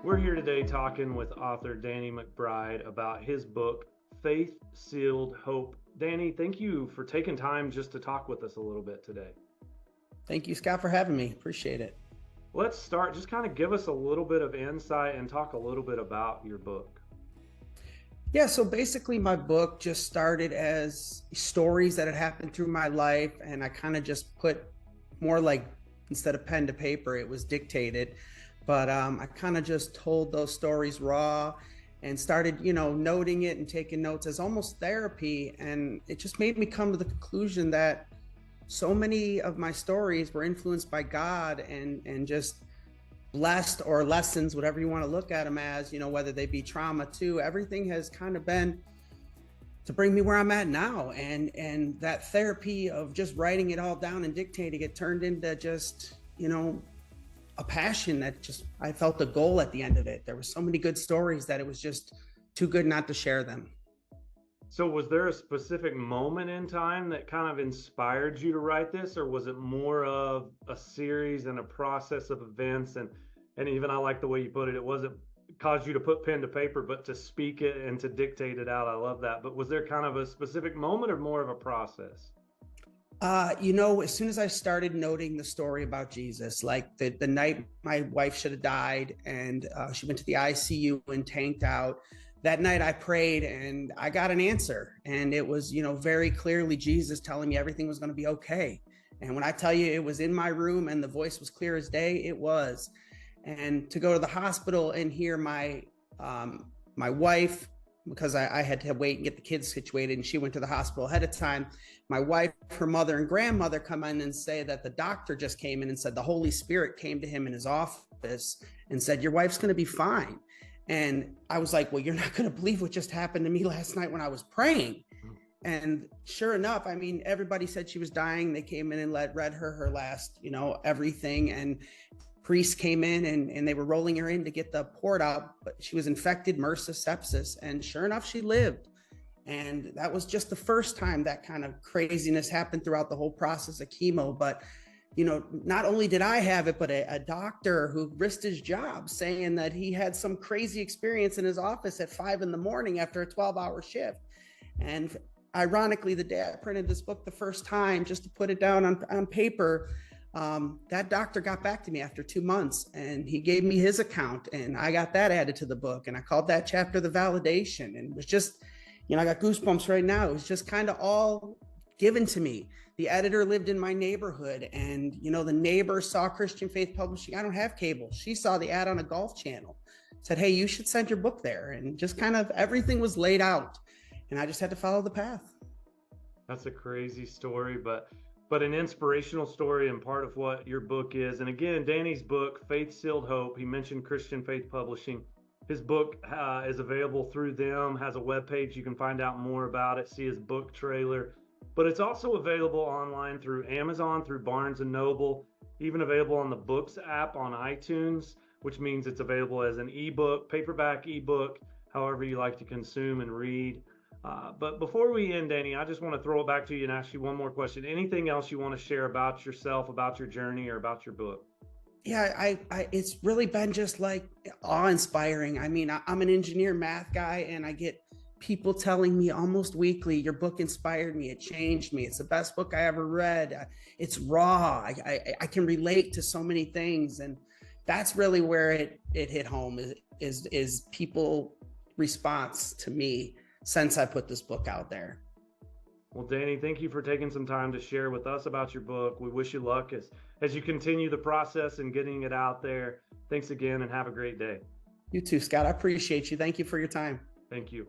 We're here today talking with author Danny McBride about his book, Faith Sealed Hope. Danny, thank you for taking time just to talk with us a little bit today. Thank you, Scott, for having me. Appreciate it. Let's start, just kind of give us a little bit of insight and talk a little bit about your book. Yeah, so basically, my book just started as stories that had happened through my life, and I kind of just put more like instead of pen to paper, it was dictated. But I kind of just told those stories raw and started, noting it and taking notes as almost therapy. And it just made me come to the conclusion that so many of my stories were influenced by God and just blessed or lessons, whatever you want to look at them as, whether they be trauma too. Everything has kind of been to bring me where I'm at now. And that therapy of just writing it all down and dictating it turned into just, a passion that just, I felt the goal at the end of it. There were so many good stories that it was just too good not to share them. So was there a specific moment in time that kind of inspired you to write this, or was it more of a series and a process of events? And even I like the way you put it, it wasn't caused you to put pen to paper, but to speak it and to dictate it out. I love that. But was there kind of a specific moment or more of a process? As soon as I started noting the story about Jesus, like the night my wife should have died and she went to the ICU and tanked out, that night I prayed and I got an answer. And it was, very clearly Jesus telling me everything was going to be okay. And when I tell you it was in my room and the voice was clear as day, it was. And to go to the hospital and hear my wife, because I had to wait and get the kids situated, and she went to the hospital ahead of time. My wife, her mother, and grandmother come in and say that the doctor just came in and said the Holy Spirit came to him in his office and said, your wife's going to be fine. And I was like, well, you're not going to believe what just happened to me last night when I was praying. And sure enough, everybody said she was dying. They came in and read her last, everything. And priests came in and they were rolling her in to get the port out, but she was infected, MRSA, sepsis, and sure enough, she lived. And that was just the first time that kind of craziness happened throughout the whole process of chemo. But, not only did I have it, but a doctor who risked his job saying that he had some crazy experience in his office at 5 a.m. after a 12-hour shift. And ironically, the day I printed this book the first time, just to put it down on paper, that doctor got back to me after 2 months and he gave me his account and I got that added to the book. And I called that chapter the validation. And it was just, I got goosebumps right now. It was just kind of all given to me. The editor lived in my neighborhood and, the neighbor saw Christian Faith Publishing. I don't have cable. She saw the ad on a golf channel, said, hey, you should send your book there. And just kind of everything was laid out and I just had to follow the path. That's a crazy story, but an inspirational story and part of what your book is. And again, Danny's book, Faith Sealed Hope, he mentioned Christian Faith Publishing. His book is available through them, has a webpage. You can find out more about it, see his book trailer. But it's also available online through Amazon, through Barnes & Noble, even available on the Books app on iTunes, which means it's available as an ebook, paperback ebook, however you like to consume and read. But before we end, Danny, I just want to throw it back to you and ask you one more question. Anything else you want to share about yourself, about your journey, or about your book? Yeah, it's really been just like awe-inspiring. I'm an engineer, math guy, and I get people telling me almost weekly, your book inspired me, it changed me, it's the best book I ever read. It's raw. I can relate to so many things, and that's really where it hit home is people response to me since I put this book out there. Well, Danny, thank you for taking some time to share with us about your book. We wish you luck as you continue the process and getting it out there. Thanks again and have a great day. You too, Scott. I appreciate you. Thank you for your time. Thank you.